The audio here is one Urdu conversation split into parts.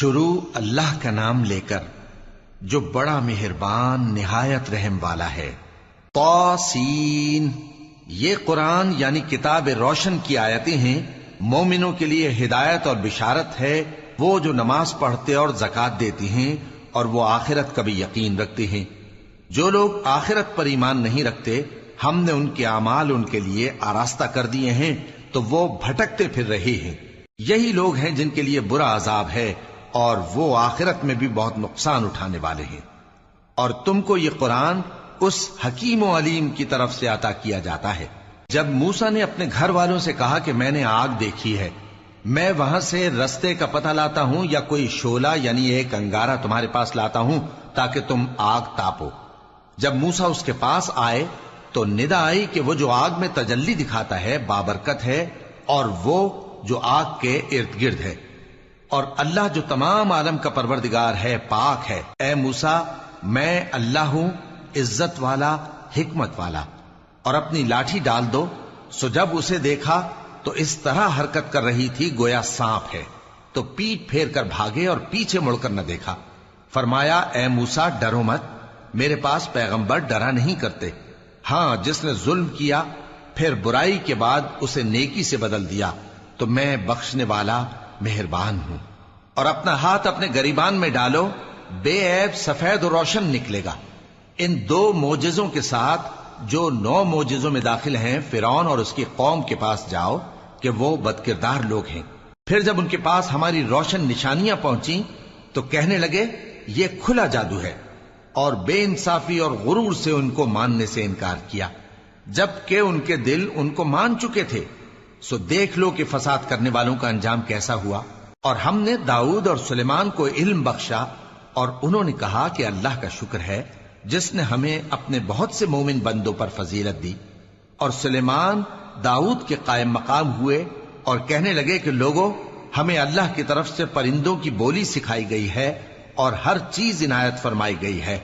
شروع اللہ کا نام لے کر جو بڑا مہربان نہایت رحم والا ہے۔ طاسین، یہ قرآن یعنی کتاب روشن کی آیتیں ہیں، مومنوں کے لیے ہدایت اور بشارت ہے، وہ جو نماز پڑھتے اور زکوٰۃ دیتی ہیں اور وہ آخرت کا بھی یقین رکھتے ہیں۔ جو لوگ آخرت پر ایمان نہیں رکھتے، ہم نے ان کے اعمال ان کے لیے آراستہ کر دیے ہیں تو وہ بھٹکتے پھر رہے ہیں۔ یہی لوگ ہیں جن کے لیے برا عذاب ہے اور وہ آخرت میں بھی بہت نقصان اٹھانے والے ہیں۔ اور تم کو یہ قرآن اس حکیم و علیم کی طرف سے عطا کیا جاتا ہے۔ جب موسیٰ نے اپنے گھر والوں سے کہا کہ میں نے آگ دیکھی ہے، میں وہاں سے رستے کا پتہ لاتا ہوں یا کوئی شعلہ یعنی ایک انگارہ تمہارے پاس لاتا ہوں تاکہ تم آگ تاپو۔ جب موسیٰ اس کے پاس آئے تو ندا آئی کہ وہ جو آگ میں تجلی دکھاتا ہے بابرکت ہے، اور وہ جو آگ کے ارد گرد ہے، اور اللہ جو تمام عالم کا پروردگار ہے پاک ہے۔ اے موسیٰ، میں اللہ ہوں، عزت والا، حکمت والا، اور اپنی لاٹھی ڈال دو۔ سو جب اسے دیکھا تو اس طرح حرکت کر رہی تھی گویا سانپ ہے، تو پیٹ پھیر کر بھاگے اور پیچھے مڑ کر نہ دیکھا۔ فرمایا، اے موسیٰ، ڈرو مت، میرے پاس پیغمبر ڈرا نہیں کرتے۔ ہاں، جس نے ظلم کیا پھر برائی کے بعد اسے نیکی سے بدل دیا تو میں بخشنے والا مہربان ہوں۔ اور اپنا ہاتھ اپنے گریبان میں ڈالو، بے عیب سفید و روشن نکلے گا۔ ان 2 معجزوں کے ساتھ جو 9 معجزوں میں داخل ہیں فرعون اور اس کی قوم کے پاس جاؤ کہ وہ بدکردار لوگ ہیں۔ پھر جب ان کے پاس ہماری روشن نشانیاں پہنچیں تو کہنے لگے یہ کھلا جادو ہے، اور بے انصافی اور غرور سے ان کو ماننے سے انکار کیا، جبکہ ان کے دل ان کو مان چکے تھے۔ سو دیکھ لو کہ فساد کرنے والوں کا انجام کیسا ہوا۔ اور ہم نے داؤد اور سلیمان کو علم بخشا، اور انہوں نے کہا کہ اللہ کا شکر ہے جس نے ہمیں اپنے بہت سے مومن بندوں پر فضیلت دی۔ اور سلیمان داؤد کے قائم مقام ہوئے اور کہنے لگے کہ لوگوں، ہمیں اللہ کی طرف سے پرندوں کی بولی سکھائی گئی ہے اور ہر چیز عنایت فرمائی گئی ہے،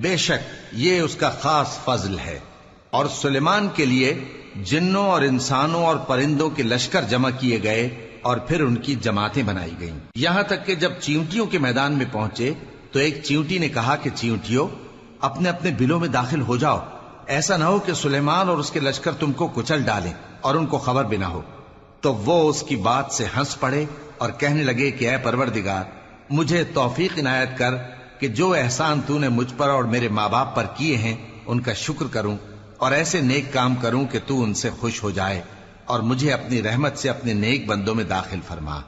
بے شک یہ اس کا خاص فضل ہے۔ اور سلیمان کے لیے جنوں اور انسانوں اور پرندوں کے لشکر جمع کیے گئے اور پھر ان کی جماعتیں بنائی گئیں، یہاں تک کہ جب چیونٹیوں کے میدان میں پہنچے تو ایک چیونٹی نے کہا کہ چیونٹیوں، اپنے اپنے بلوں میں داخل ہو جاؤ، ایسا نہ ہو کہ سلیمان اور اس کے لشکر تم کو کچل ڈالیں اور ان کو خبر بھی نہ ہو۔ تو وہ اس کی بات سے ہنس پڑے اور کہنے لگے کہ اے پروردگار، مجھے توفیق عنایت کر کہ جو احسان تو نے مجھ پر اور میرے ماں باپ پر کیے ہیں ان کا شکر کروں، اور ایسے نیک کام کروں کہ تو ان سے خوش ہو جائے، اور مجھے اپنی رحمت سے اپنے نیک بندوں میں داخل فرما۔